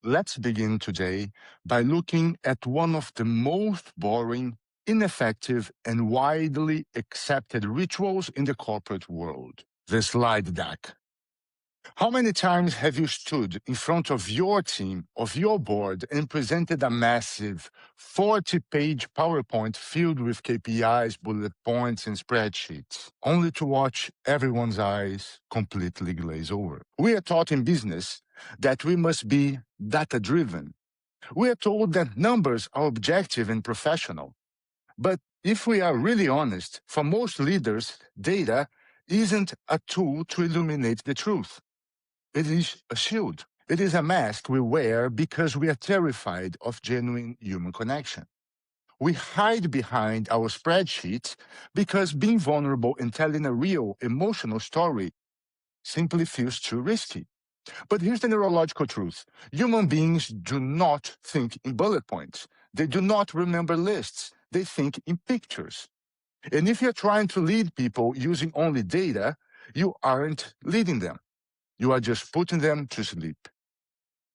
Let's begin today by looking at one of the most boring, ineffective, and widely accepted rituals in the corporate world, the slide deck. How many times have you stood in front of your team, of your board, and presented a massive 40-page PowerPoint filled with KPIs, bullet points, and spreadsheets, only to watch everyone's eyes completely glaze over? We are taught in business that we must be data-driven. We are told that numbers are objective and professional. But if we are really honest, for most leaders, data isn't a tool to illuminate the truth. It is a shield. It is a mask we wear because we are terrified of genuine human connection. We hide behind our spreadsheets because being vulnerable and telling a real emotional story simply feels too risky. But here's the neurological truth. Human beings do not think in bullet points. They do not remember lists. They think in pictures. And if you're trying to lead people using only data, you aren't leading them. You are just putting them to sleep.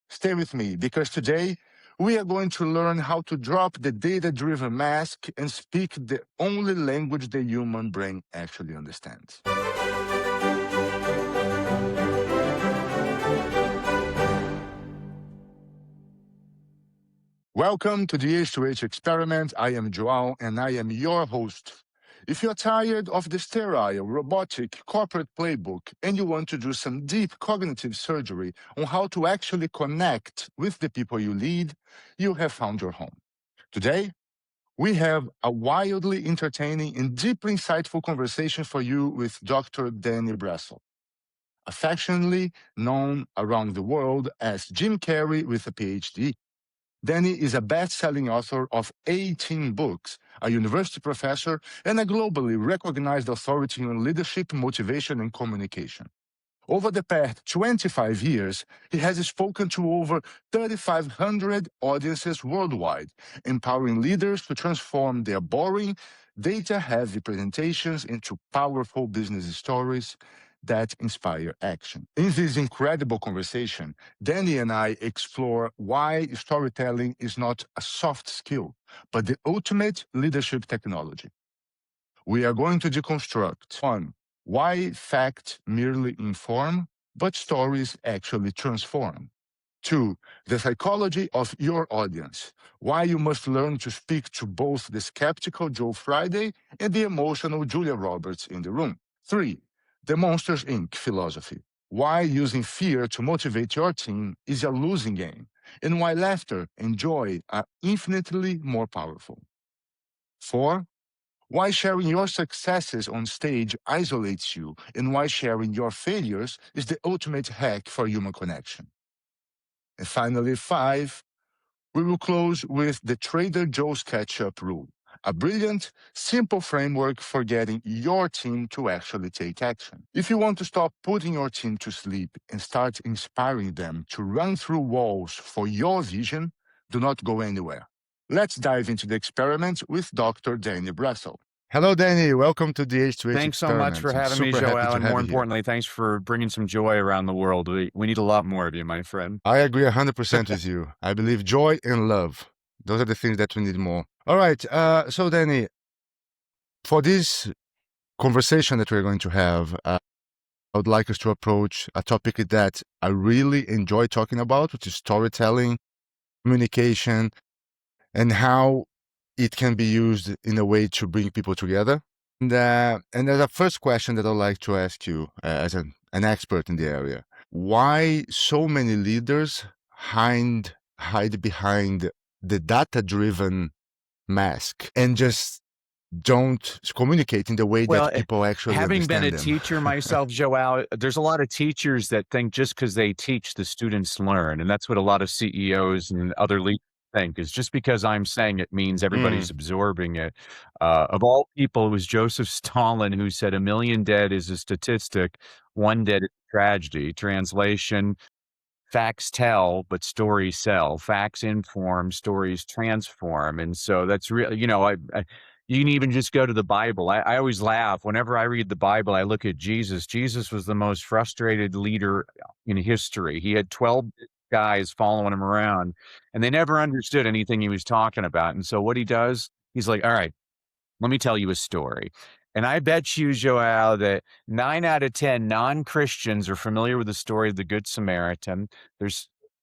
Stay with me, because today we are going to learn how to drop the data-driven mask and speak the only language the human brain actually understands. Welcome to the H2H experiment. I am Joao, and I am your host. If you're tired of the sterile, robotic corporate playbook and you want to do some deep cognitive surgery on how to actually connect with the people you lead, you have found your home. Today, we have a wildly entertaining and deeply insightful conversation for you with Dr. Danny Brassell, affectionately known around the world as Jim Carrey with a PhD. Danny is a best-selling author of 18 books, a university professor, and a globally recognized authority on leadership, motivation, and communication. Over the past 25 years, he has spoken to over 3,500 audiences worldwide, empowering leaders to transform their boring, data-heavy presentations into powerful business stories that inspire action. In this incredible conversation, Danny and I explore why storytelling is not a soft skill, but the ultimate leadership technology. We are going to deconstruct, one, why facts merely inform, but stories actually transform. Two, the psychology of your audience, why you must learn to speak to both the skeptical Joe Friday and the emotional Julia Roberts in the room. Three, the Monsters, Inc. philosophy, why using fear to motivate your team is a losing game, and why laughter and joy are infinitely more powerful. Four, why sharing your successes on stage isolates you, and why sharing your failures is the ultimate hack for human connection. And finally, five, we will close with the Trader Joe's Catch-up rule, a brilliant, simple framework for getting your team to actually take action. If you want to stop putting your team to sleep and start inspiring them to run through walls for your vision, do not go anywhere. Let's dive into the experiment with Dr. Danny Brassell. Hello, Danny. Welcome to the H2H Thanks so experiment. much for I'm having me, super happy Joel, to and have more you here. importantly, thanks for bringing some joy around the world. We need a lot more of you, my friend. I agree 100% with you. I believe joy and love. Those are the things that we need more. All right. So, Danny, for this conversation that we're going to have, I would like us to approach a topic that I really enjoy talking about, which is storytelling, communication, and how it can be used in a way to bring people together. And there's a first question that I'd like to ask you as an expert in the area. Why so many leaders hide behind the data-driven mask and just don't communicate in the way Well, that people actually having been a understand them? teacher myself, Joel, there's a lot of teachers that think just because they teach, the students learn. And that's what a lot of CEOs and other leaders think, is just because I'm saying it means everybody's absorbing it. Of all people, it was Joseph Stalin who said, "A million dead is a statistic, one dead is a tragedy." Translation: facts tell, but stories sell. Facts inform, stories transform. And so that's really, you can even just go to the Bible. I always laugh. Whenever I read the Bible, I look at Jesus. Jesus was the most frustrated leader in history. He had 12 guys following him around, and they never understood anything he was talking about. And so what he does, he's like, all right, let me tell you a story. And I bet you, Joel, that 9 out of 10 non-Christians are familiar with the story of the Good Samaritan. They're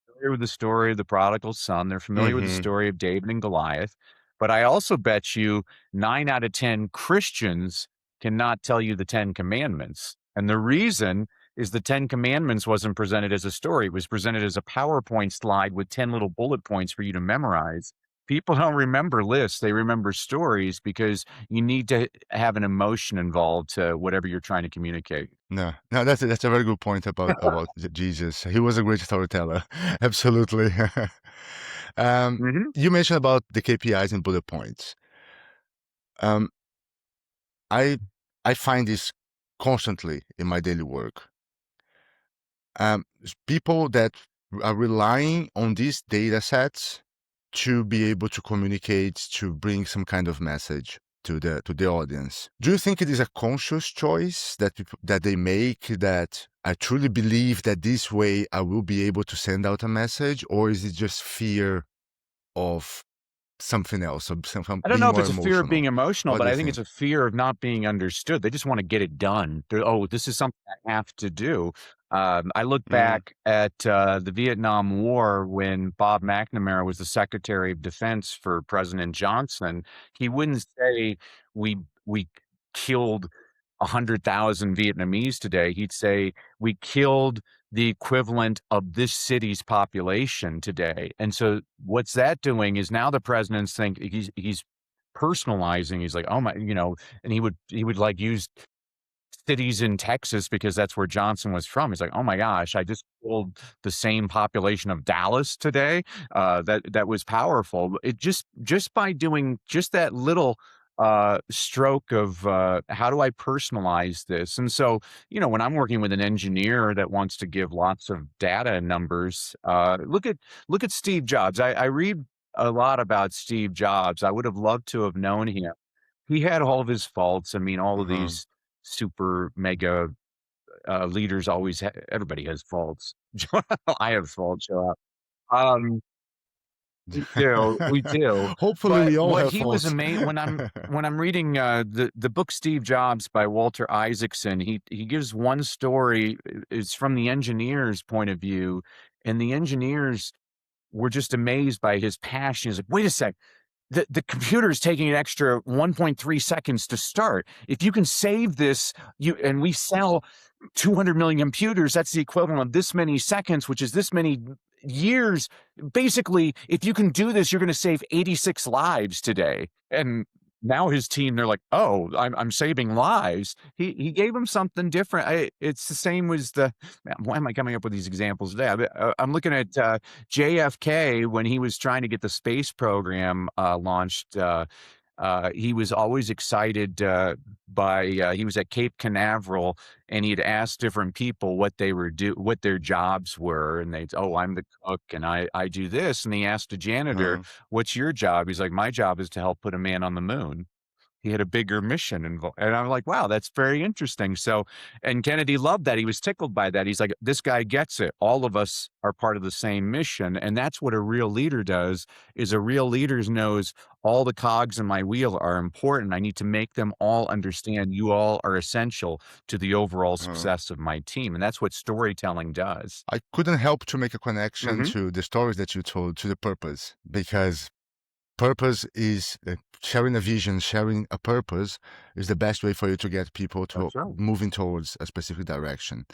familiar with the story of the prodigal son. They're familiar with the Mm-hmm. story of David and Goliath. But I also bet you 9 out of 10 Christians cannot tell you the 10 commandments. And the reason is the 10 commandments wasn't presented as a story. It was presented as a PowerPoint slide with 10 little bullet points for you to memorize. People don't remember lists, they remember stories because you need to have an emotion involved to whatever you're trying to communicate. No, that's a very good point about Jesus. He was a great storyteller. Absolutely. Mhm. You mentioned about the KPIs and bullet points. Um, I I find this constantly in my daily work. People that are relying on these data sets to be able to communicate, to bring some kind of message to the audience. Do you think it is a conscious choice that they make, that I truly believe that this way I will be able to send out a message, or is it just fear of something else, of something I don't being know if more it's a fear of emotional? being emotional, What but do you I think it's think? a fear of not being understood. They just want to get it done. Oh, this is something I have to do. I look Mm, back at the Vietnam War when Bob McNamara was the Secretary of Defense for President Johnson. He wouldn't say we killed 100,000 Vietnamese today. He'd say we killed the equivalent of this city's population today. And so what's that doing is now the presidents think he's personalizing. He's like, oh my, and he would like use cities in Texas because that's where Johnson was from. He's like, "Oh my gosh, I just killed the same population of Dallas today." That was powerful. It just by doing just that little stroke of how do I personalize this? And so, when I'm working with an engineer that wants to give lots of data and numbers, look at Steve Jobs. I read a lot about Steve Jobs. I would have loved to have known him. He had all of his faults. I mean, all of uh-huh. these super mega leaders always everybody has faults. I have faults. Um, we do. Hopefully, But we all what have he was faults. amazed when I'm reading the book Steve Jobs by Walter Isaacson. He gives one story. It's from the engineer's point of view, and the engineers were just amazed by his passion. He's like, wait a sec. The computer is taking an extra 1.3 seconds to start. If you can save this, and we sell 200 million computers, that's the equivalent of this many seconds, which is this many years. Basically, if you can do this, you're going to save 86 lives today. And now his team, they're like, oh, I'm saving lives. He gave him something different. It's the same as why am I coming up with these examples today? I'm looking at JFK when he was trying to get the space program launched. He was always excited he was at Cape Canaveral, and he'd ask different people what their jobs were, and they'd, oh, I'm the cook and I do this. And he asked a janitor, Uh, what's your job? He's like, my job is to help put a man on the moon. He had a bigger mission involved. And I'm like, wow, that's very interesting. So, and Kennedy loved that. He was tickled by that. He's like, this guy gets it. All of us are part of the same mission. And that's what a real leader does, is a real leader knows all the cogs in my wheel are important. I need to make them all understand you all are essential to the overall uh, success of my team. And that's what storytelling does. I couldn't help to make a connection Hmm. to the stories that you told, to the purpose, because purpose is sharing a vision, sharing a purpose is the best way for you to get people to That's right. moving towards a specific direction.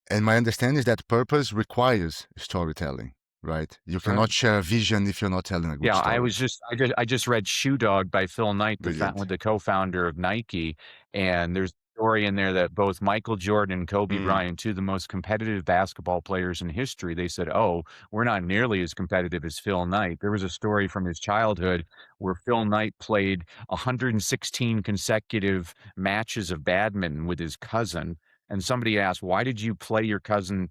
And my understanding is that purpose requires storytelling, right? You That's right. cannot share a vision if you're not telling a good Yeah, story. I just read Shoe Dog by Phil Knight, Brilliant. the co-founder of Nike, and there's a story in there that both Michael Jordan and Kobe Mm, Bryant, two of the most competitive basketball players in history, they said, "Oh, we're not nearly as competitive as Phil Knight." There was a story from his childhood where Phil Knight played 116 consecutive matches of badminton with his cousin, and somebody asked, "Why did you play your cousin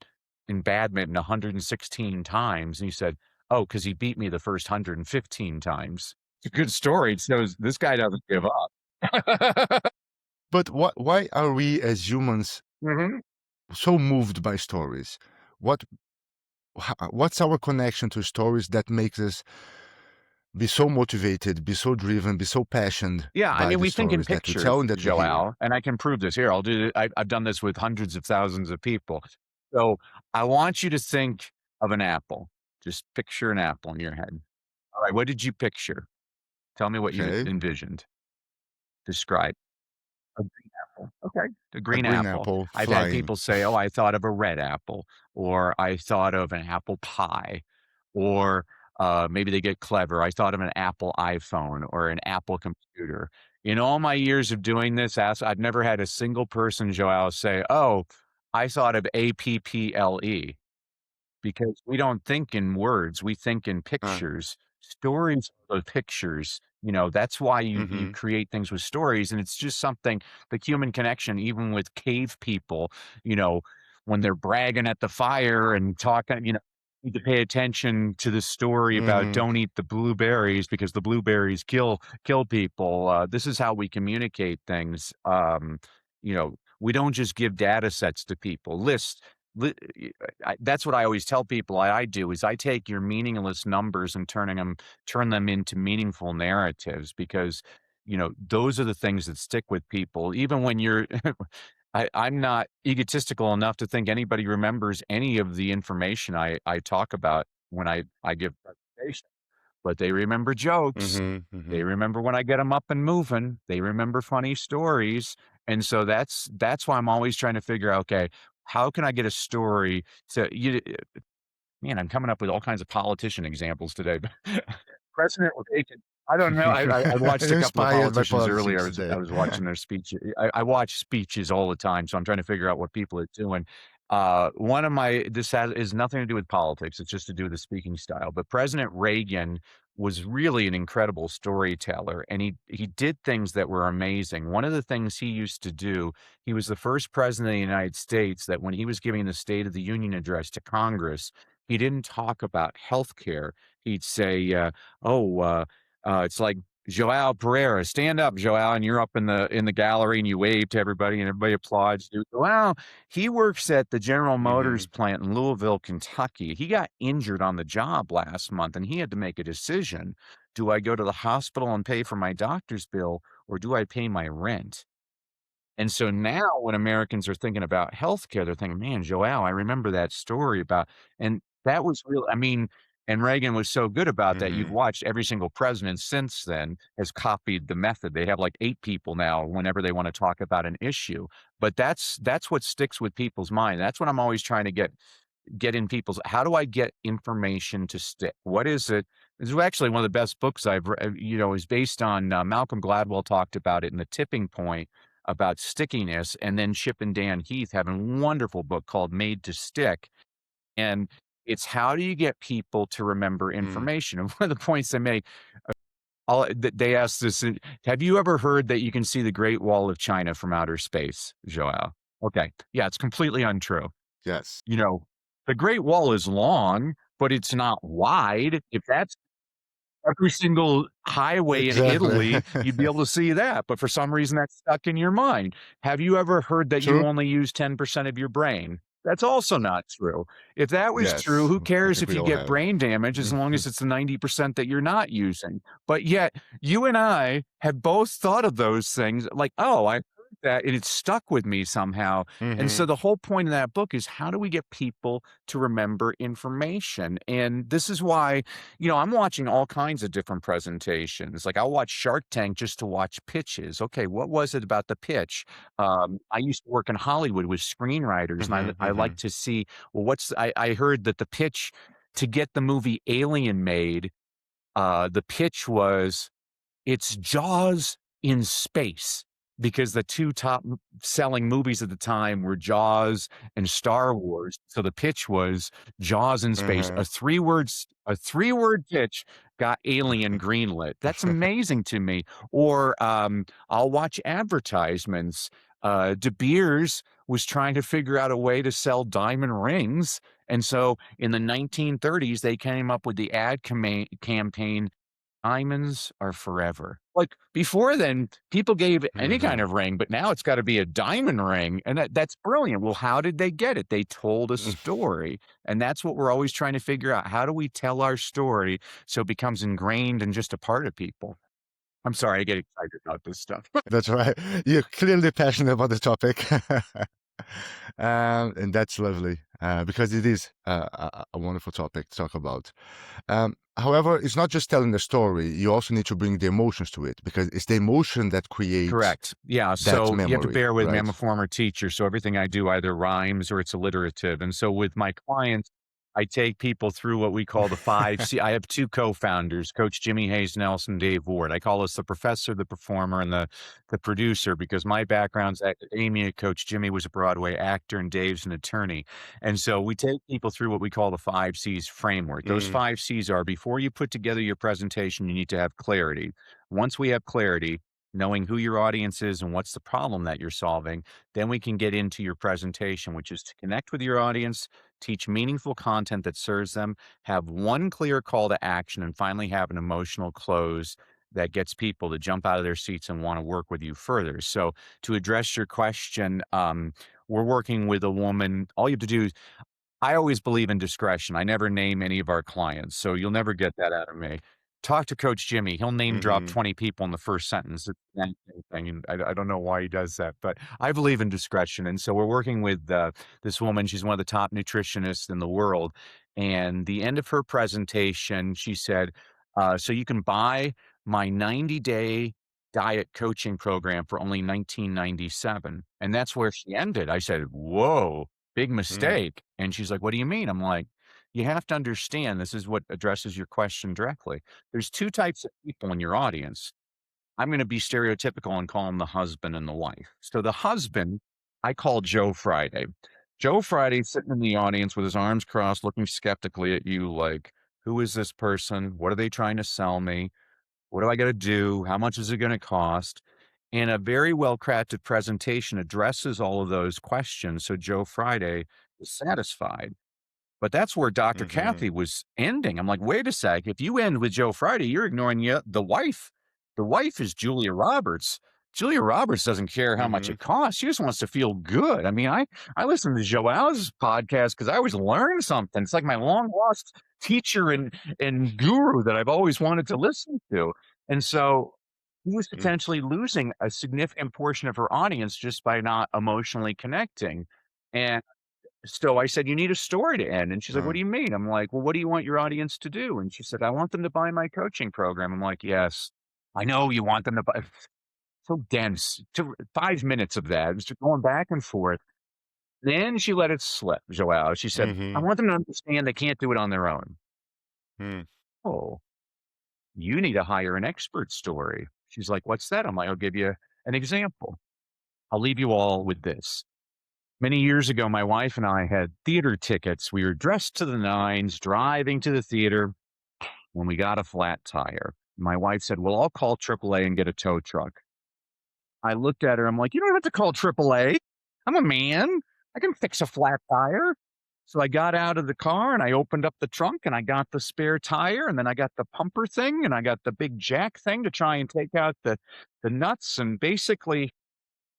in badminton 116 times?" And he said, oh, because he beat me the first 115 times. It's a good story. It shows this guy doesn't give up. but why are we as humans Mhm. so moved by stories? What what's our connection to stories that makes us be so motivated, be so driven, be so passionate Yeah, I by mean, the we think in stories that we tell pictures, and that we hear? Joao, and I can prove this. Here, I'll do it. I've done this with hundreds of thousands of people. So I want you to think of an apple. Just picture an apple in your head. All right, what did you picture? Tell me what you Okay, envisioned. Describe. A green apple. Okay. A a green green apple. apple I've had flying. people say, "Oh, I thought of a red apple," or "I thought of an apple pie," or maybe they get clever. "I thought of an Apple iPhone or an Apple computer." In all my years of doing this, I've never had a single person, Joelle, say, "Oh, I thought of APPLE." Because we don't think in words, we think in Uh, pictures. Stories are pictures, that's why you mhm, create things with stories, and it's just something the human connection, even with cave people, you know, when they're bragging at the fire and talking, need to pay attention to the story about mhm, don't eat the blueberries because the blueberries kill people. This is how we communicate things. We don't just give data sets to people. Lists Li that's what I always tell people I do is I take your meaningless numbers and turn them into meaningful narratives because, those are the things that stick with people even when you're I'm not egotistical enough to think anybody remembers any of the information I talk about when I give presentation, but they remember jokes. mhm, They mhm, remember when I get them up and moving. They remember funny stories, and so that's why I'm always trying to figure out, okay, how can I get a story to you man, I'm coming up with all kinds of politician examples today. President Reagan, I don't know. I watched a couple of inspired by politicians earlier. politics I today. was watching their speech. I watch speeches all the time, so I'm trying to figure out what people are doing. One of my this has is nothing to do with politics. It's just to do with the speaking style. But President Reagan was really an incredible storyteller, and he did things that were amazing. One of the things he used to do, he was the first president of the United States that when he was giving the State of the Union address to Congress, he didn't talk about healthcare. He'd say, "Oh, it's like Joao Pereira, stand up, Joao," and you're up in the gallery and you wave to everybody and everybody applauds. You go, "Well, he works at the General Motors Mhm, plant in Louisville, Kentucky. He got injured on the job last month and he had to make a decision. Do I go to the hospital and pay for my doctor's bill or do I pay my rent?" And so now when Americans are thinking about healthcare, they're thinking, "Man, Joelle, I remember that story about," and that was real. I mean, and Reagan was so good about that. You've mhm, watched every single president since then has copied the method. They have like 8 people now whenever they wanna talk about an issue. But that's what sticks with people's mind. That's what I'm always trying to get in people's how do I get information to stick? What is it? This is actually one of the best books I've read, is based on Malcolm Gladwell talked about it in The Tipping Point about stickiness, and then Chip and Dan Heath have a wonderful book called Made to Stick. And it's how do you get people to remember mm. information? And one of the points they make, they asked this, have you ever heard that you can see the Great Wall of China from outer space, Joel? Okay. Yeah, it's completely untrue. Yes, You know, the Great Wall is long, but it's not wide. If that's every single highway in exactly. Italy, you'd be able to see that, but for some reason that's stuck in your mind. Have you ever heard that you True? only use 10% of your brain? That's also not true. If that was true, Yes, who I cares think if we you all get have. brain damage as long as it's the 90% that you're not using? But yet, you and I have both thought of those things like, "Oh, I heard that," and it's stuck with me somehow. And so Mhm, the whole point of that book is how do we get people to remember information? And this is why I'm watching all kinds of different presentations. Like I'll watch Shark Tank just to watch pitches. Okay, what was it about the pitch? I used to work in Hollywood with screenwriters, and mhm, I like mhm. to see well, I heard that the pitch to get the movie Alien made, the pitch was it's Jaws in space because the 2 top selling movies at the time were Jaws and Star Wars. So the pitch was Jaws in space. Uh-huh. A three-word pitch got Alien greenlit. That's amazing to me. Or, I'll watch advertisements. De Beers was trying to figure out a way to sell diamond rings, and so in the 1930s, they came up with the ad campaign diamonds are forever. Like before then, people gave any kind Mhm. of ring, but now it's got to be a diamond ring. And that's brilliant. Well, how did they get it? They told a story. And that's what we're always trying to figure out. How do we tell our story so it becomes ingrained and just a part of people? I'm sorry, I get excited about this stuff. That's right. You're clearly passionate about the topic. And that's lovely because it is a wonderful topic to talk about. However, it's not just telling the story. You also need to bring the emotions to it because it's the emotion that creates Correct. Yeah. that So you have to memory, bear with me. right? I'm a former teacher. So everything I do either rhymes or it's alliterative. And so with my clients, I take people through what we call the 5 C. I have two co-founders, Coach Jimmy Hayes Nelson, Dave Ward. I call us the professor, the performer, and the producer because my background's academia. Coach Jimmy was a Broadway actor, and Dave's an attorney. And so we take people through what we call the 5 Cs framework. Those Mm, 5 Cs are before you put together your presentation, you need to have clarity. Once we have clarity, knowing who your audience is and what's the problem that you're solving, then we can get into your presentation, which is to connect with your audience, teach meaningful content that serves them, have one clear call to action, and finally have an emotional close that gets people to jump out of their seats and want to work with you further. So, to address your question, we're working with a woman. All you have to do is I always believe in discretion. I never name any of our clients, so you'll never get that out of me. Talk to Coach Jimmy. He'll name drop mhm, 20 people in the first sentence. It's an thing, and I don't know why he does that, but I believe in discretion. And so we're working with this woman. She's one of the top nutritionists in the world. And the end of her presentation, she said, "So you can buy my 90-day diet coaching program for only 1997." And that's where she ended. I said, "Whoa, big mm, mistake." And she's like, "What do you mean?" I'm like, "You have to understand, this is what addresses your question directly. There's 2 types of people in your audience. I'm gonna be stereotypical and call them the husband and the wife. So the husband, I call Joe Friday. Joe Friday's sitting in the audience with his arms crossed, looking skeptically at you like, "Who is this person? What are they trying to sell me? What do I gotta do? How much is it gonna cost?" And a very well-crafted presentation addresses all of those questions, so Joe Friday is satisfied. But that's where Dr. mhm, Kathy was ending. I'm like, "Wait a sec, if you end with Joe Friday, you're ignoring the wife. The wife is Julia Roberts. Julia Roberts doesn't care how much mhm, it costs. She just wants to feel good." I mean, I listen to Joel's podcast because I always learn something. It's like my long lost teacher and guru that I've always wanted to listen to. And so he was mm, potentially losing a significant portion of her audience just by not emotionally connecting. And so I said, "You need a story to end." And she's like, "What uh, do you mean?" I'm like, "Well, what do you want your audience to do?" And she said, "I want them to buy my coaching program." I'm like, "Yes, I know you want them to buy." So dense. 5 minutes of that. It was just going back and forth. Then she let it slip, Joelle. She said, "I mhm, want them to understand they can't do it on their own." mm, Oh, you need to hire an expert story. She's like, "What's that?" I'm like, "I'll give you an example. I'll leave you all with this. Many years ago, my wife and I had theater tickets. We were dressed to the nines, driving to the theater when we got a flat tire. My wife said, "Well, I'll call AAA and get a tow truck." I looked at her. I'm like, "You don't have to call AAA. I'm a man. I can fix a flat tire." So I got out of the car and I opened up the trunk and I got the spare tire and then I got the pumper thing and I got the big jack thing to try and take out the nuts. And basically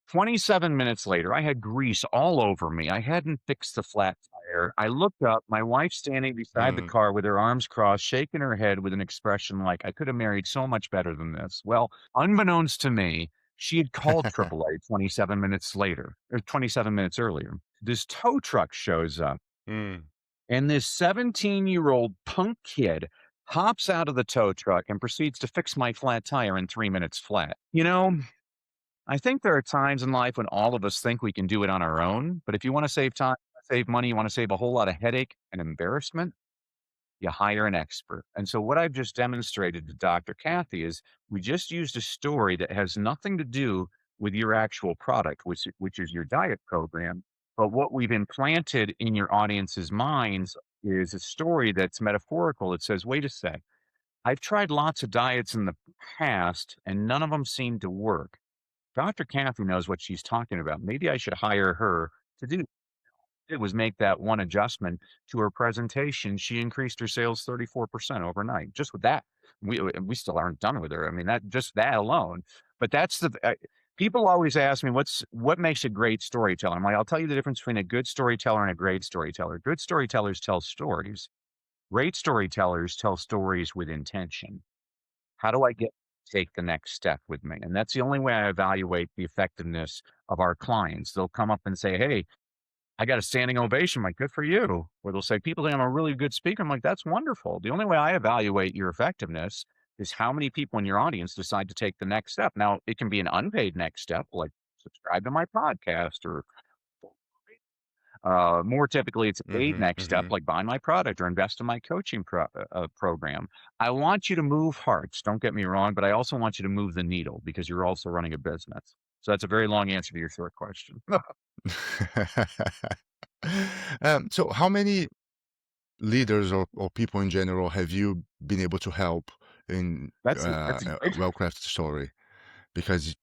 27 minutes later, I had grease all over me. I hadn't fixed the flat tire. I looked up, my wife standing beside the mm. car with her arms crossed, shaking her head with an expression like, "I could have married so much better than this." Well, unbeknownst to me, she had called AAA 27 minutes later, or 27 minutes earlier. This tow truck shows up, Mm. and this 17-year-old punk kid hops out of the tow truck and proceeds to fix my flat tire in 3 minutes flat. I think there are times in life when all of us think we can do it on our own, but if you want to save time, save money, you want to save a whole lot of headache and embarrassment, you hire an expert. And so what I've just demonstrated to Dr. Kathy is we just used a story that has nothing to do with your actual product, which is your diet program. But what we've implanted in your audience's minds is a story that's metaphorical. It says, wait a sec, I've tried lots of diets in the past and none of them seem to work. Dr. Kathy knows what she's talking about. Maybe I should hire her to do it was make that one adjustment to her presentation. She increased her sales 34% overnight just with that. we still aren't done with her. I mean, that alone. But that's people always ask me, what makes a great storyteller? I'm like, I'll tell you the difference between a good storyteller and a great storyteller. Good storytellers tell stories. Great storytellers tell stories with intention. How do I get take the next step with me? And that's the only way I evaluate the effectiveness of our clients. They'll come up and say, "Hey, I got a standing ovation." I'm like, "Good for you." Or they'll say, "People think I'm a really good speaker." I'm like, "That's wonderful." The only way I evaluate your effectiveness is how many people in your audience decide to take the next step. Now, it can be an unpaid next step, like subscribe to my podcast, or more typically, it's a paid Mm-hmm, next step, mm-hmm. like buy my product or invest in my coaching program. I want you to move hearts. Don't get me wrong, but I also want you to move the needle because you're also running a business. So that's a very long answer to your short question. So how many leaders or people in general have you been able to help in That's a a great. well-crafted story? Because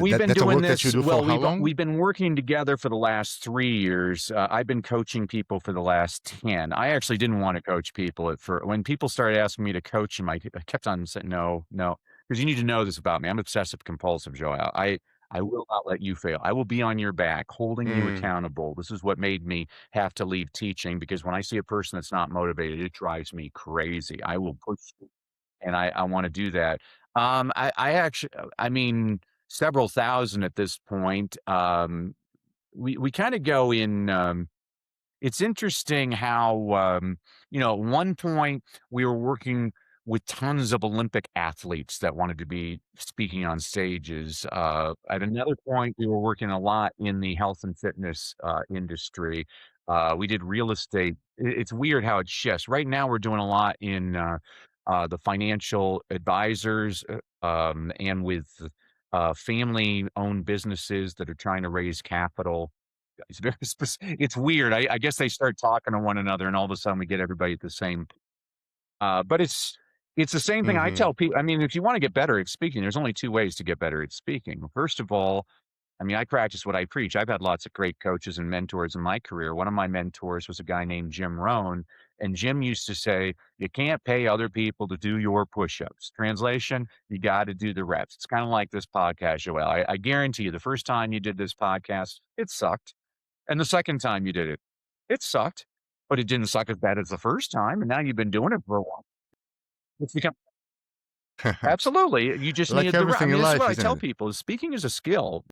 We've been that's a doing work that you this. do for Well, how long? we've been working together for the last 3 years. I've been coaching people for the last 10. I actually didn't want to coach people for when people started asking me to coach them. I kept on saying no, no, because you need to know this about me. I'm obsessive compulsive, Joe. I will not let you fail. I will be on your back, holding you Mm, accountable. This is what made me have to leave teaching because when I see a person that's not motivated, it drives me crazy. I will push you, and I want to do that. I actually, I mean, several thousand at this point. We kind of go in. It's interesting how, at one point we were working with tons of Olympic athletes that wanted to be speaking on stages. At another point, we were working a lot in the health and fitness industry. We did real estate. It's weird how it shifts. Right now, we're doing a lot in the financial advisors and with family owned businesses that are trying to raise capital. It's very it's weird. I guess they start talking to one another, and all of a sudden we get everybody at the same. But it's the same thing I mhm. tell people. I mean, if you want to get better at speaking, there's only two ways to get better at speaking. First of all, I mean, I practice what I preach. I've had lots of great coaches and mentors in my career. One of my mentors was a guy named Jim Rohn, and Jim used to say, "You can't pay other people to do your push-ups." Translation: You got to do the reps. It's kind of like this podcast, Joel. I guarantee you, the first time you did this podcast, it sucked. And the second time you did it, it sucked, but it didn't suck as bad as the first time, and now you've been doing it for a while. It's become absolutely, you just Like needed I everything mean, in this is life, what I isn't tell it? people, is speaking is a skill.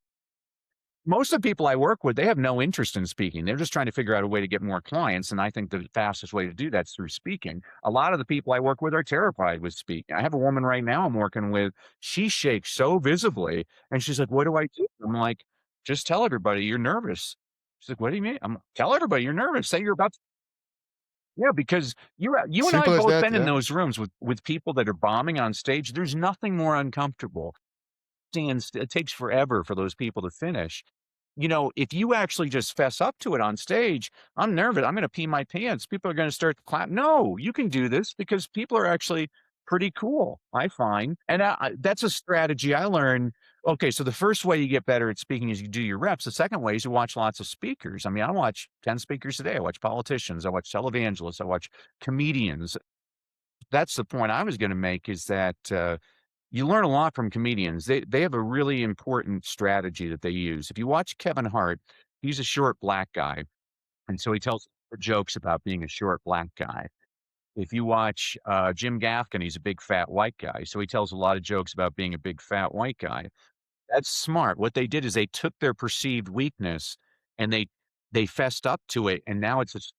Most of the people I work with, they have no interest in speaking. They're just trying to figure out a way to get more clients, and I think the fastest way to do that's through speaking. A lot of the people I work with are terrified with speaking. I have a woman right now I'm working with, she shakes so visibly, and she's like, "What do I do?" I'm like, "Just tell everybody you're nervous." She's like, "What do you mean?" "Tell everybody you're nervous. Say you're about." Yeah, because you and I Simple as both that, been in yeah. those rooms with people that are bombing on stage. There's nothing more uncomfortable. It takes forever for those people to finish. If you actually just fess up to it on stage, "I'm nervous. I'm gonna pee my pants. People are gonna start to clap." No, you can do this because people are actually pretty cool, I find. And that's a strategy I learned. Okay, so the first way you get better at speaking is you do your reps. The second way is you watch lots of speakers. I mean, I watch 10 speakers a day. I watch politicians. I watch televangelists. I watch comedians. That's the point I was gonna make, is that, you learn a lot from comedians. They have a really important strategy that they use. If you watch Kevin Hart, he's a short black guy, and so he tells jokes about being a short black guy. If you watch, Jim Gaffigan, he's a big fat white guy, so he tells a lot of jokes about being a big fat white guy. That's smart. What they did is they took their perceived weakness and they fessed up to it, and now it's just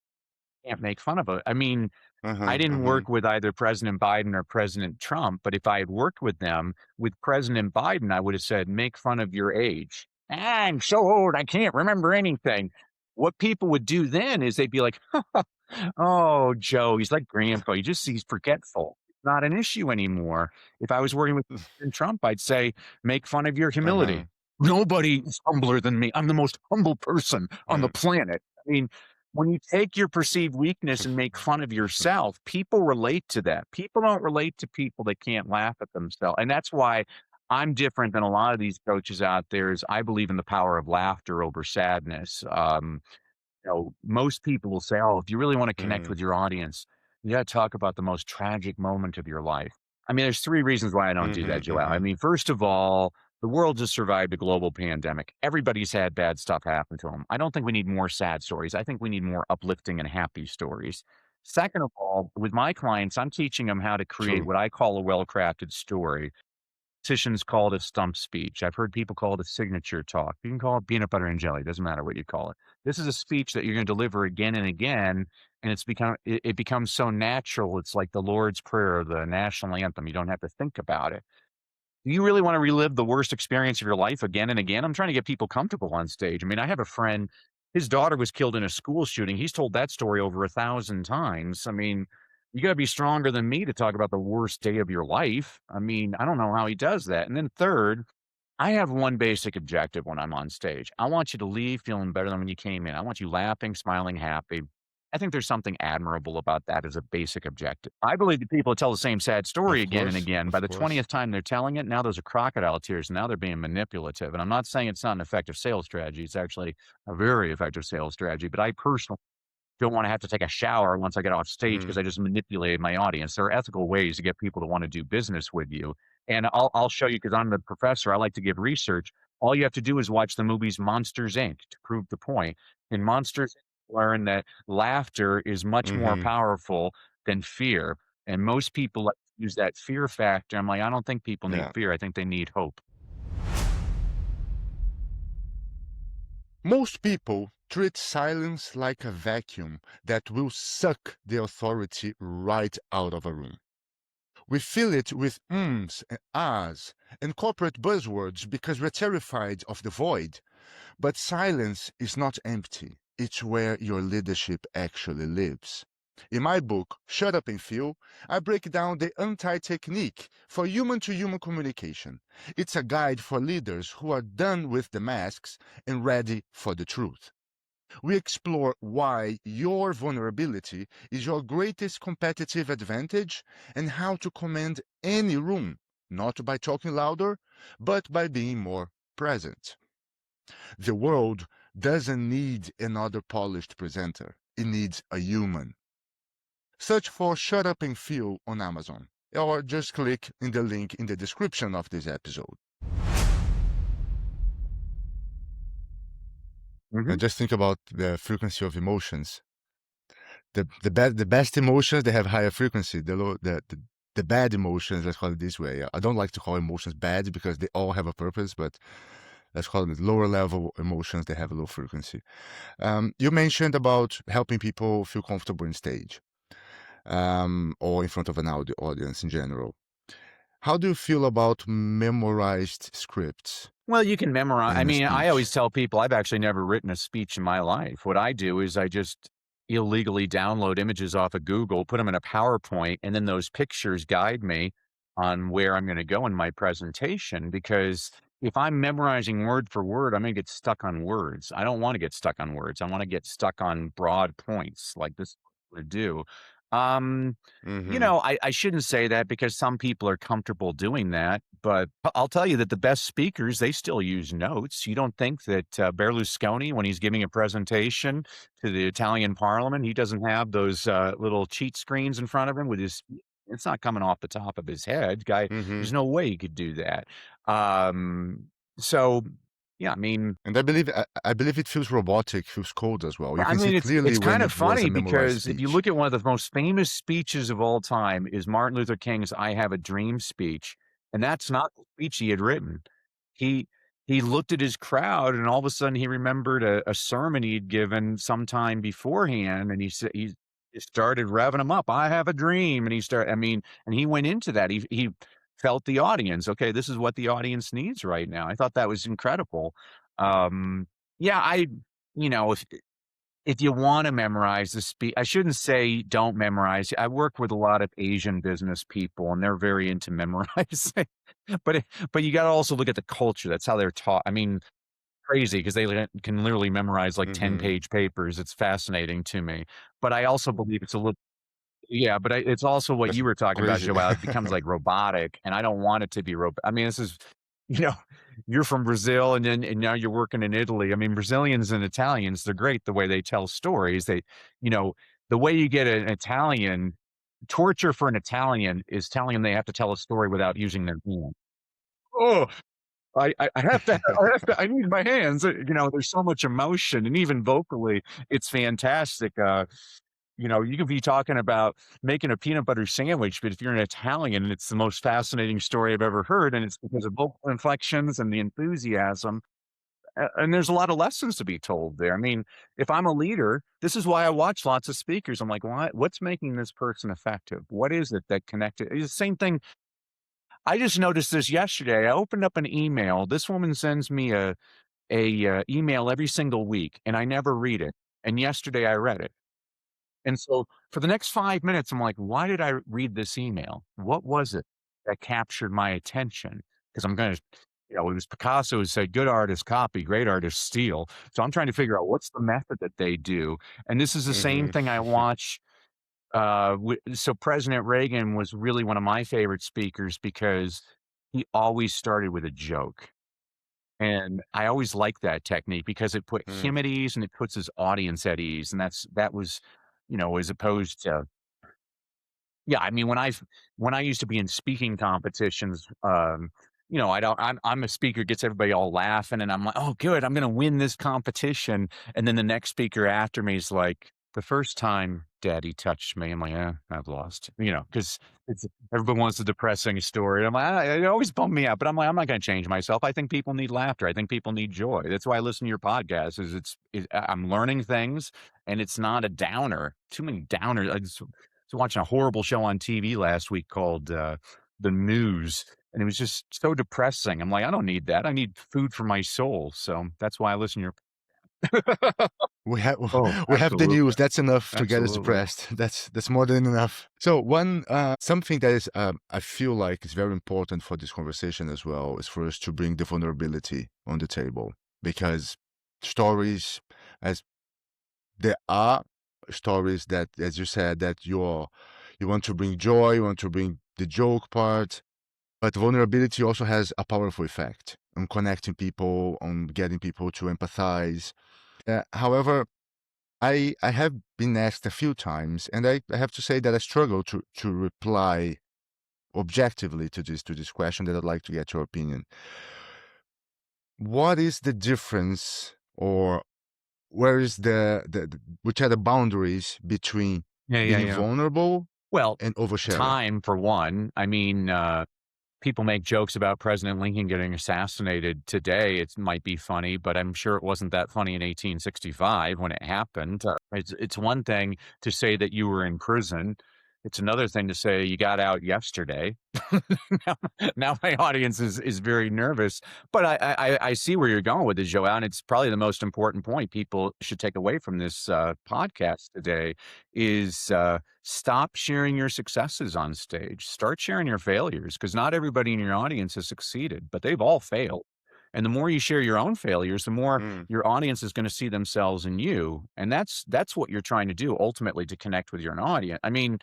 can't make fun of it. I mean, I Uh-huh, didn't uh-huh. work with either President Biden or President Trump, but if I had worked with them, with President Biden, I would have said, "Make fun of your age." "I'm so old, I can't remember anything." What people would do then is they'd be like, "Oh, Joe, he's like grandpa. He's forgetful. It's not an issue anymore." If I was working with President Trump, I'd say, "Make fun of your Uh-huh. humility." "Nobody is humbler than me. I'm the most humble person on the Mm. planet." I mean, when you take your perceived weakness and make fun of yourself, people relate to that. People don't relate to people that can't laugh at themselves. And that's why I'm different than a lot of these coaches out there, is I believe in the power of laughter over sadness. Most people will say, "Oh, if you really want to connect Mm. with your audience, Yeah, talk about the most tragic moment of your life. I mean, there's 3 reasons why I don't do that, Joel. I Mm-hmm. mean, first of all, the world just survived a global pandemic. Everybody's had bad stuff happen to them. I don't think we need more sad stories. I think we need more uplifting and happy stories. Second of all, with my clients, I'm teaching them how to create True. what I call a well-crafted story. Politicians call it a stump speech. I've heard people call it a signature talk. You can call it peanut butter and jelly. Doesn't matter what you call it. This is a speech that you're going to deliver again and again, and it becomes so natural. It's like the Lord's Prayer, or the national anthem. You don't have to think about it. Do you really want to relive the worst experience of your life again and again? I'm trying to get people comfortable on stage. I mean, I have a friend, his daughter was killed in a school shooting. He's told that story over 1,000 times. I mean, you got to be stronger than me to talk about the worst day of your life. I mean, I don't know how he does that. And then third, I have one basic objective when I'm on stage. I want you to leave feeling better than when you came in. I want you laughing, smiling, happy. I think there's something admirable about that as a basic objective. I believe that people tell the same sad story Of again and course. again. By Of the course. 20th time they're telling it, now those are crocodile tears. Now they're being manipulative. And I'm not saying it's not an effective sales strategy. It's actually a very effective sales strategy. But I personally don't want to have to take a shower once I get off stage Mm-hmm. because I just manipulated my audience. There are ethical ways to get people to want to do business with you. And I'll show you because I'm the professor. I like to give research. All you have to do is watch the movies Monsters Inc. to prove the point. In Monsters, Inc., learn that laughter is much more Mm-hmm. powerful than fear. And most people like to use that fear factor. I'm like, I don't think people need Yeah. fear. I think they need hope. Most people treat silence like a vacuum that will suck the authority right out of a room. We fill it with ums and ahs and corporate buzzwords because we're terrified of the void. But silence is not empty. It's where your leadership actually lives. In my book, Shut Up and Feel, I break down the anti-technique for human-to-human communication. It's a guide for leaders who are done with the masks and ready for the truth. We explore why your vulnerability is your greatest competitive advantage and how to command any room, not by talking louder, but by being more present. The world doesn't need another polished presenter. It needs a human. Search for Shut Up and Feel on Amazon, or just click in the link in the description of this episode. Hmm. Just think about the frequency of emotions. The best emotions, they have higher frequency. The bad emotions, let's call it this way. I don't like to call emotions bad because they all have a purpose, but let's call it lower level emotions, they have a low frequency. You mentioned about helping people feel comfortable in stage, or in front of an audience in general. How do you feel about memorized scripts Well, you can memorize. I in a mean, I speech? always tell people I've actually never written a speech in my life. What I do is I just illegally download images off of Google, put them in a PowerPoint, and then those pictures guide me on where I'm going to go in my presentation. Because if I'm memorizing word for word, I'm going to get stuck on words. I don't want to get stuck on words. I want to get stuck on broad points like this would do. Um, Mm-hmm. I shouldn't say that because some people are comfortable doing that, but I'll tell you that the best speakers, they still use notes. You don't think that Berlusconi, when he's giving a presentation to the Italian parliament, he doesn't have those little cheat screens in front of him with his, it's not coming off the top of his head. Guy, Mm-hmm. there's no way he could do that. Um, so, yeah, I mean, And I believe it feels robotic, feels cold as well. You I can see mean, clearly it's when kind of it was a funny memorized because if you speech. look at one of the most famous speeches of all time is Martin Luther King's "I Have a Dream" speech, and that's not the speech he had written. He he looked at his crowd, and all of a sudden he remembered a sermon he'd given sometime beforehand, and he started revving him up. "I have a dream," and I mean, and he went into that. He felt the audience. Okay, this is what the audience needs right now. I thought that was incredible. Yeah, if you wanna memorize the speech, I shouldn't say don't memorize. I work with a lot of Asian business people, and they're very into memorizing. But but you gotta also look at the culture. That's how they're taught. I mean, crazy because they can literally memorize, like, Mm-hmm. 10-page papers. It's fascinating to me. But I also believe it's a little yeah, but it's also what That's you were talking about, crazy. Joelle. It becomes, like, robotic, and I don't want it to be I mean, this is you know, you're from Brazil, and now you're working in Italy. I mean, Brazilians and Italians, they're great the way they tell stories. You know, the way you get an Italian torture for an Italian is telling them they have to tell a story without using their hands. Oh, I have to, I need my hands. There's so much emotion, and even vocally, it's fantastic. You could be talking about making a peanut butter sandwich, but if you're an Italian, it's the most fascinating story I've ever heard, and it's because of vocal inflections and the enthusiasm. And there's a lot of lessons to be told there. I mean, if I'm a leader, this is why I watch lots of speakers. I'm like, what's making this person effective? What is it that connected? It's the same thing. I just noticed this yesterday. I opened up an email. This woman sends me a email every single week, and I never read it. And yesterday I read it. And so for the next 5 minutes, I'm like, why did I read this email? What was it that captured my attention? Because I'm going to, it was Picasso who said, good artists copy, great artists steal. So I'm trying to figure out what's the method that they do. And this is the same Hmm. thing I watch. So President Reagan was really one of my favorite speakers because he always started with a joke. And I always liked that technique because it put Mm. him at ease and it puts his audience at ease. And that was, as opposed to, yeah, I mean, when I used to be in speaking competitions, I don't I'm a speaker, gets everybody all laughing, and I'm like, "Oh, good, I'm gonna win this competition." And then the next speaker after me is like, "The first time daddy touched me," I'm like, I've lost. Because it's everybody wants a depressing story. And I'm like, it always bummed me out, but I'm like, I'm not gonna change myself. I think people need laughter. I think people need joy. That's why I listen to your podcast. I'm learning things, and it's not a downer. Too many downers. I was watching a horrible show on TV last week called The News, and it was just so depressing. I'm like, I don't need that. I need food for my soul. So that's why I listen to your. We have Oh, we have the news. absolutely. That's enough to get us Absolutely. depressed. That's more than enough. So one something that is I feel like is very important for this conversation as well is for us to bring the vulnerability on the table, because stories, as there are stories that, as you said, that you want to bring joy, you want to bring the joke part, but vulnerability also has a powerful effect on connecting people, on getting people to empathize. However, I have been asked a few times, and I have to say that I struggle to reply objectively to this question that I'd like to get your opinion. What is the difference, or where is which are the boundaries between Yeah, yeah, being yeah. vulnerable Well, and oversharing? time for one. I mean, people make jokes about President Lincoln getting assassinated today. It might be funny, but I'm sure it wasn't that funny in 1865 when it happened. It's one thing to say that you were in prison. It's another thing to say you got out yesterday. now, now my audience is very nervous, but I see where you're going with this, Joel, and it's probably the most important point people should take away from this podcast today is stop sharing your successes on stage. Start sharing your failures because not everybody in your audience has succeeded, but they've all failed. And the more you share your own failures, the more Mm, your audience is going to see themselves in you. And that's what you're trying to do ultimately to connect with your audience. I mean,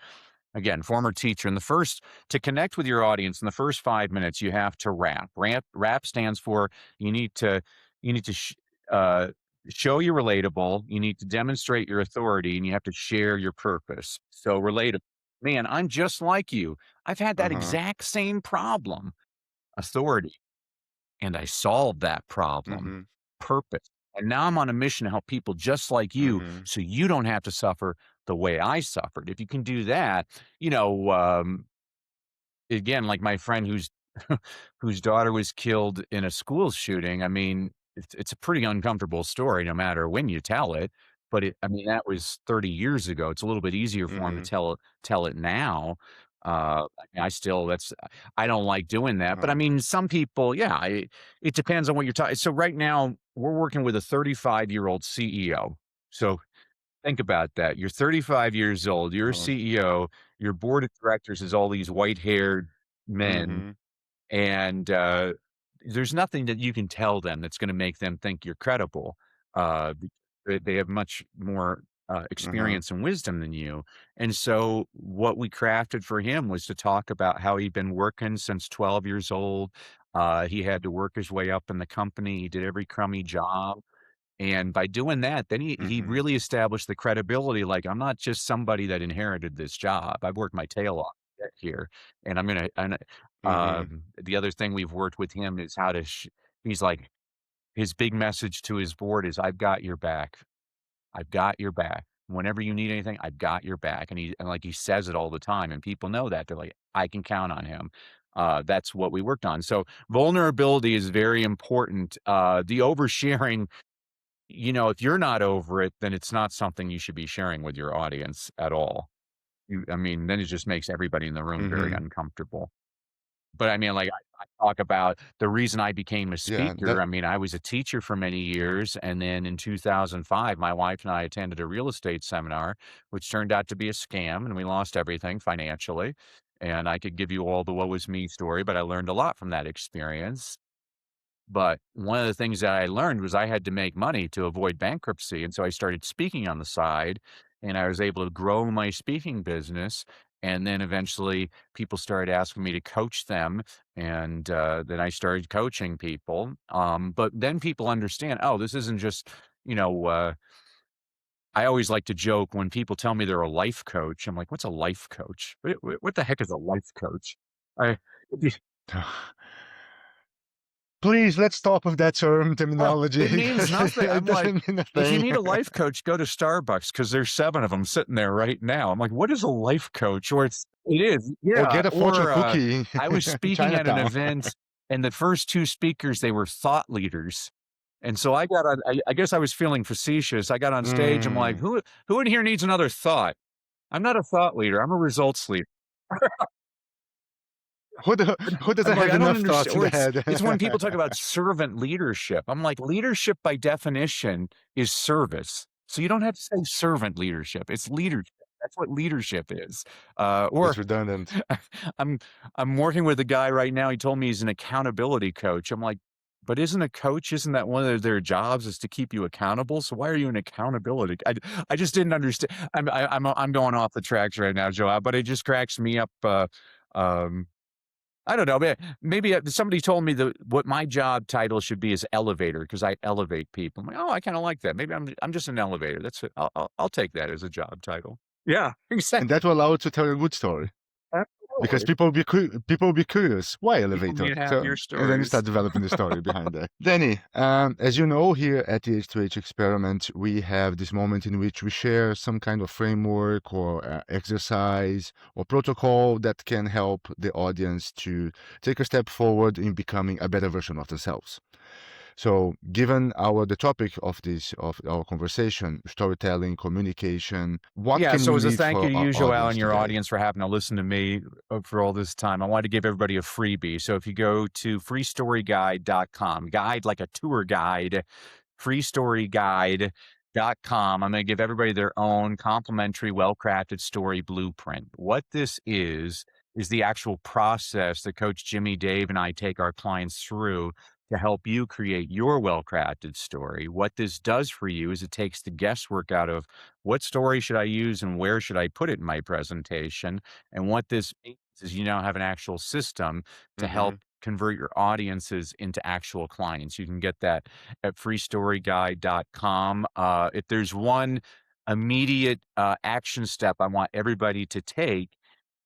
again, former teacher. In the first, to connect with your audience in the first 5 minutes, you have to rap. Rap stands for you need to you need to uh, show you're relatable. You need to demonstrate your authority, and you have to share your purpose. So relatable. Man, I'm just like you. I've had that uh-huh. exact same problem. Authority, and I solved that problem. Mhm, Purpose. And now I'm on a mission to help people just like you mhm, so you don't have to suffer the way I suffered. If you can do that, you know, again, like my friend whose daughter was killed in a school shooting. I mean, it's a pretty uncomfortable story no matter when you tell it. But I mean, that was 30 years ago. It's a little bit easier for him to mhm, tell it now. I mean, I don't like doing that. But I uh-huh, mean, some people, yeah, it depends on what you're talking. So right now we're working with a 35-year-old CEO. So think about that. You're 35 years old, you're a uh-huh, CEO, your board of directors is all these white-haired men, mhm, and, there's nothing that you can tell them that's gonna make them think you're credible. B they have much more, uh-huh, experience and wisdom than you, and so what we crafted for him was to talk about how he'd been working since 12 years old. He had to work his way up in the company, he did every crummy job. And by doing that, then he really established the credibility, like, I'm not just somebody that inherited this job. I've worked my tail off to get here, and I'm gonna and, the other thing we've worked with him is how to he's like his big message to his board is, "I've got your back. I've got your back. Whenever you need anything, I've got your back." And like, he says it all the time, and people know that. They're like, "I can count on him." That's what we worked on. So vulnerability is very important. The oversharing, if you're not over it, then it's not something you should be sharing with your audience at all. I mean, then it just makes everybody in the room very uncomfortable. But I mean, like, I talk about the reason I became a Yeah, speaker. I mean, I was a teacher for many years, and then in 2005, my wife and I attended a real estate seminar, which turned out to be a scam, and we lost everything financially. And I could give you all the woe is me story, but I learned a lot from that experience. But one of the things that I learned was I had to make money to avoid bankruptcy, and so I started speaking on the side, and I was able to grow my speaking business, and then eventually people started asking me to coach them, and, then I started coaching people, but then people understand, "Oh, this isn't just," you know, I always like to joke when people tell me they're a life coach. I'm like, "What's a life coach? What the heck is a life coach?" I please let's stop with that terminology It means because nothing. it I'm like, doesn't mean a if you thing. need a life coach, go to Starbucks because there's 7 of them sitting there right now. I'm like, "What is a life coach?" Or it is, Or yeah, get a fortune or, cookie I was in speaking at an Chinatown. event, and the first 2 speakers, they were thought leaders, and so I got on I guess I was feeling facetious. I got on stage, I'm like, Mm. "Who in here needs another thought? I'm not a thought leader, I'm a results leader." Who I'm doesn't like, have I don't enough understand. thoughts in Or the it's when people talk head? about servant leadership. I'm like, leadership by definition is service. So you don't have to say servant leadership. It's leadership. That's what leadership is. Or It's redundant. I'm I'm working with a guy right now. He told me he's an accountability coach. I'm like, but isn't that one of their jobs is to keep you accountable? So why are you an accountability? I just didn't understand. I'm going off the tracks right now, Joe. But it just cracks me up. Um, I don't know. Maybe somebody told me what my job title should be is elevator because I elevate people. I'm like, oh, I kind of like that. Maybe I'm just an elevator. That's it. I'll take that as a job title. Yeah, And exactly. that will allow you to tell a good story. Because Absolutely. people will be curious. Why People elevator? need So, happier and then you stories. start developing the story behind that. Danny, as you know, here at the H2H experiment, we have this moment in which we share some kind of framework or exercise or protocol that can help the audience to take a step forward in becoming a better version of themselves. So, given the topic of our conversation, storytelling, communication, what Yeah, can so we as a leave thank you for to our you, Joelle, audience and your today? audience for having to listen to me for all this time, I wanted to give everybody a freebie. So if you go to freestoryguide.com, guide like a tour guide, freestoryguide.com, I'm going to give everybody their own complimentary, well-crafted story blueprint. What this is the actual process that Coach Jimmy, Dave, and I take our clients through to help you create your well-crafted story. What this does for you is it takes the guesswork out of what story should I use and where should I put it in my presentation. And what this means is you now have an actual system to help Mm-hmm. convert your audiences into actual clients. You can get that at freestoryguide.com. If there's one immediate action step I want everybody to take,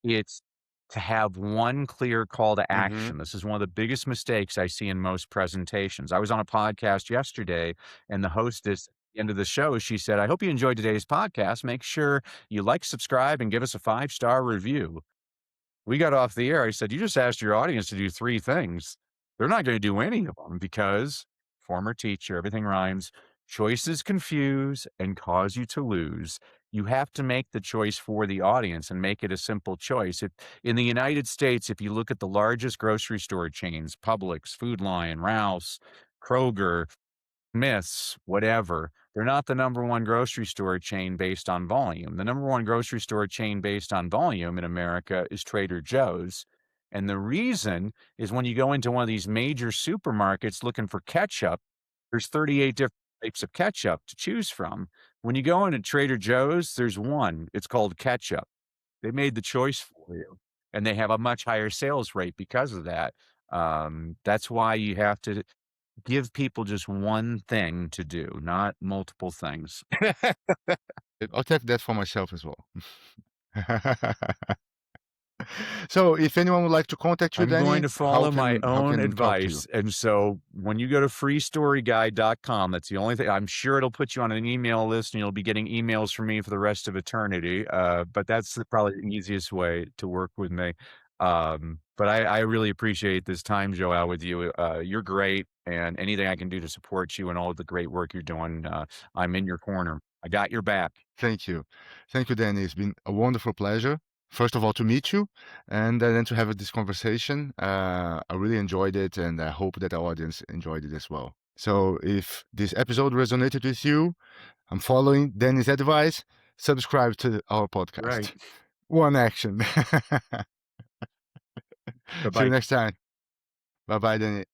it's to have one clear call to Mm-hmm. action. This is one of the biggest mistakes I see in most presentations. I was on a podcast yesterday, and the hostess at the end of the show, she said, I hope you enjoyed today's podcast. Make sure you like, subscribe, and give us a 5-star review. We got off the air. I said, you just asked your audience to do 3 things. They're not going to do any of them because former teacher, everything rhymes. Choices confuse and cause you to lose. You have to make the choice for the audience and make it a simple choice. If in the United States, if you look at the largest grocery store chains, Publix, Food Lion, Rouse, Kroger, Myths, whatever. They're not the number one grocery store chain based on volume. The number one grocery store chain based on volume in America is Trader Joe's. And the reason is when you go into one of these major supermarkets looking for ketchup, there's 38 different types of ketchup to choose from. When you go into Trader Joe's, there's one. It's called ketchup. They made the choice for you, and they have a much higher sales rate because of that. That's why you have to give people just one thing to do, not multiple things. I'll take that for myself as well. So if anyone would like to contact you, I'm going Danny, to follow my how own can talk to you? advice. And so when you go to freestoryguide.com, that's the only thing. I'm sure it'll put you on an email list and you'll be getting emails from me for the rest of eternity. But that's probably the easiest way to work with me. But I really appreciate this time, Joel, with you. You're great. And anything I can do to support you and all the great work you're doing, I'm in your corner. I got your back. Thank you. Thank you, Danny. It's been a wonderful pleasure. First of all, to meet you, and then to have this conversation. I really enjoyed it, and I hope that our audience enjoyed it as well. So if this episode resonated with you, I'm following Danny's advice. Subscribe to our podcast. Right. One action. See you Bye-bye. next time. Bye-bye, Danny.